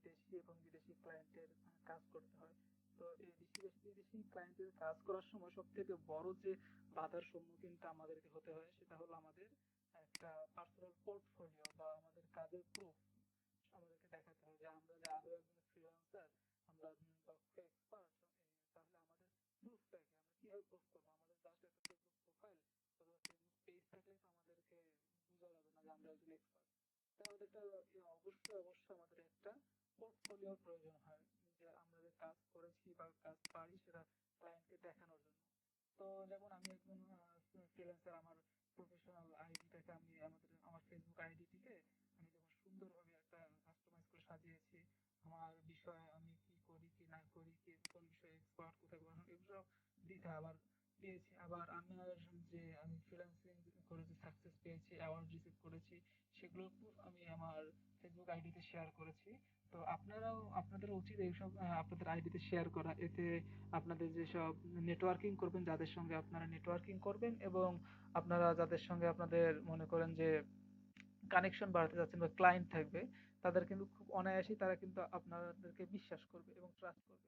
দেশি এবং বিদেশি ক্লায়েন্টের কাজ করতে হয়। তো এই বিদেশি ক্লায়েন্টের কাজ করার সময় সব থেকে বড় যে বাধার সম্মুখীনটা আমাদেরকে হতে হয় সেটা হলো আমাদের একটা পার্সোনাল পোর্টফোলিও বা আমাদের কাজের প্রুফ আমাদেরকে দেখাতে হয় যে আমরা যে আদৌ একজন ফ্রিল্যান্সার, আমরা দক্ষ এক্সপার্ট। তাহলে আমাদের প্রুফটা কি, আমরা কিভাবে প্রুফ করবো? আমাদের জাস্ট একটা ফেসবুক প্রোফাইল অথবা ফেসবুক পেজ থাকলেই তো আমাদেরকে বোঝা যাবে না যে আমরা একজন এক্সপার্ট। তাই আমাদের একটা অবশ্যই আমাদের একটা পোর্টফোলিওর প্রয়োজন হয়, যে আমরা যে কাজ করেছি বা কাজ পারি সেটা ক্লায়েন্টকে দেখানোর জন্য। তো যেমন আমি একজন ফ্রিল্যান্সার, আমার প্রফেশনাল আইডিটাকে আমি আমার ফেসবুক আইডিটিকে আমি যখন সুন্দরভাবে একটা কাস্টমাইজ করে সাজিয়েছি, আমার বিষয় আমি কি করি কি না করি, কি কোন বিষয়ে এক্সপার্ট, কোথায় পড়াশোনা, এগুলো দিতে আবার দিয়েছি। আবার আমার যে আমি ফ্রিল্যান্সিং করে যে সাকসেস পেয়েছি, অ্যাওয়ার্ড রিসিভ করেছি, সেগুলো আমি আমার ফেসবুক আইডিতে শেয়ার করেছি। তো আপনাদের উচিত এইসব আপনাদের আইডিতে শেয়ার করা। এতে আপনাদের যেসব নেটওয়ার্কিং করবেন, যাদের সঙ্গে আপনারা নেটওয়ার্কিং করবেন এবং আপনারা যাদের সঙ্গে আপনাদের মনে করেন যে কানেকশন বাড়াতে যাচ্ছেন বা ক্লায়েন্ট থাকবে, তাদের কিন্তু খুব অনায়াসেই তারা কিন্তু আপনাদেরকে বিশ্বাস করবে এবং ট্রাস্ট করবে।